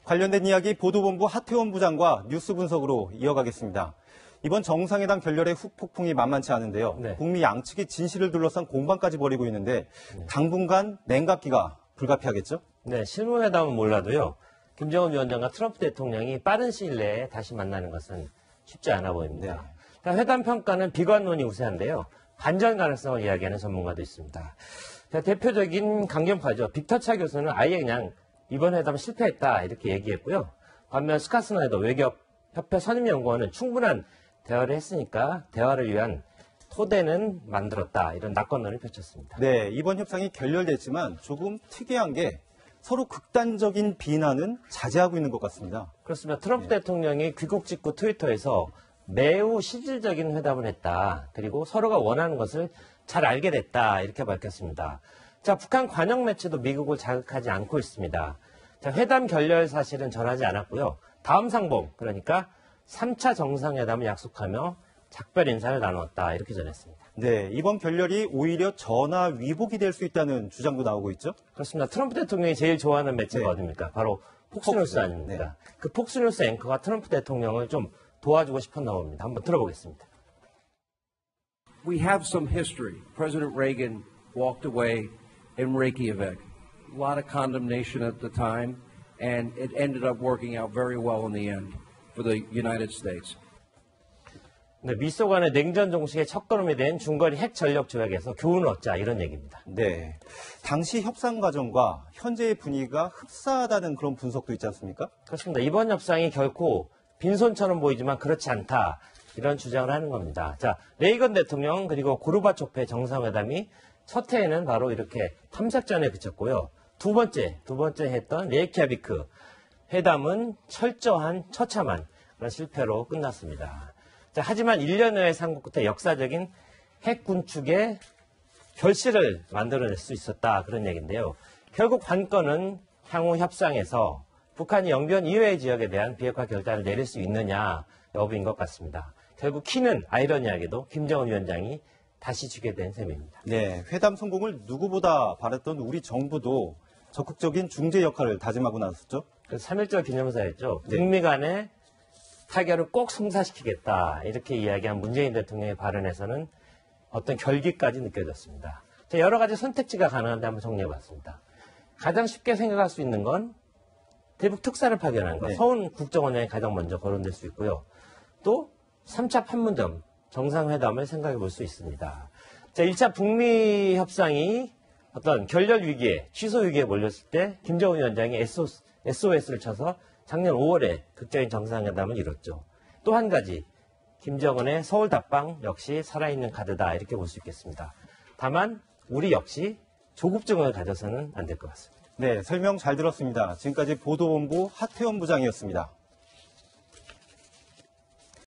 관련된 이야기 보도본부 하태원 부장과 뉴스 분석으로 이어가겠습니다. 이번 정상회담 결렬의 후폭풍이 만만치 않은데요. 네. 북미 양측이 진실을 둘러싼 공방까지 벌이고 있는데 당분간 냉각기가 불가피하겠죠? 네, 실무회담은 몰라도요. 김정은 위원장과 트럼프 대통령이 빠른 시일 내에 다시 만나는 것은 쉽지 않아 보입니다. 네. 회담 평가는 비관론이 우세한데요. 반전 가능성을 이야기하는 전문가도 있습니다. 자, 대표적인 강경파죠. 빅터 차 교수는 아예 그냥 이번 회담 실패했다 이렇게 얘기했고요. 반면 스카스나이더 외교협회 선임연구원은 충분한 대화를 했으니까 대화를 위한 토대는 만들었다 이런 낙관론을 펼쳤습니다. 네, 이번 협상이 결렬됐지만 조금 특이한 게 서로 극단적인 비난은 자제하고 있는 것 같습니다. 그렇습니다. 트럼프 대통령이 귀국 직후 트위터에서 매우 실질적인 회담을 했다. 그리고 서로가 원하는 것을 잘 알게 됐다. 이렇게 밝혔습니다. 자, 북한 관영 매체도 미국을 자극하지 않고 있습니다. 자, 회담 결렬 사실은 전하지 않았고요. 다음 상봉, 그러니까 3차 정상회담을 약속하며 작별 인사를 나눴다. 이렇게 전했습니다. 네, 이번 결렬이 오히려 전화 위복이 될 수 있다는 주장도 나오고 있죠? 그렇습니다. 트럼프 대통령이 제일 좋아하는 매체가 네. 어딥니까? 바로 폭스뉴스 폭스. 아닙니까? 그 폭스뉴스 앵커가 트럼프 대통령을 좀 도와주고 싶었나 봅니다. 한번 들어보겠습니다. We have some history. President Reagan walked away in Reykjavik. A lot of condemnation at the time, and it ended up working out very well in the end for the United States. 네, 미소 간의 냉전 종식의 첫걸음이 된 중거리 핵 전력 조약에서 교훈을 얻자 이런 얘기입니다. 네. 당시 협상 과정과 현재의 분위기가 흡사하다는 그런 분석도 있지 않습니까? 그렇습니다. 이번 협상이 결코 빈손처럼 보이지만 그렇지 않다. 이런 주장을 하는 겁니다. 자, 레이건 대통령 그리고 고르바초프의 정상회담이 첫 해에는 바로 이렇게 탐색전에 그쳤고요. 두 번째 했던 레이캬비크 회담은 철저한 처참한 그런 실패로 끝났습니다. 자, 하지만 1년여의 상국 끝에 역사적인 핵 군축의 결실을 만들어낼 수 있었다. 그런 얘기인데요. 결국 관건은 향후 협상에서 북한이 영변 이외의 지역에 대한 비핵화 결단을 내릴 수 있느냐 여부인 것 같습니다. 결국 키는 아이러니하게도 김정은 위원장이 다시 쥐게 된 셈입니다. 네, 회담 성공을 누구보다 바랐던 우리 정부도 적극적인 중재 역할을 다짐하고 나섰죠. 그 3.1절 기념사였죠. 네. 북미 간의 타결을 꼭 성사시키겠다 이렇게 이야기한 문재인 대통령의 발언에서는 어떤 결기까지 느껴졌습니다. 자, 여러 가지 선택지가 가능한데 한번 정리해봤습니다. 가장 쉽게 생각할 수 있는 건 대북 특사를 파견하는 것. 네. 서훈 국정원장이 가장 먼저 거론될 수 있고요. 또 3차 판문점 정상회담을 생각해 볼 수 있습니다. 자, 1차 북미 협상이 어떤 결렬 위기에, 취소 위기에 몰렸을 때 김정은 위원장이 SOS를 쳐서 작년 5월에 극적인 정상회담을 이뤘죠. 또 한 가지, 김정은의 서울 답방 역시 살아있는 카드다 이렇게 볼 수 있겠습니다. 다만 우리 역시 조급증을 가져서는 안 될 것 같습니다. 네, 설명 잘 들었습니다. 지금까지 보도본부 하태원 부장이었습니다.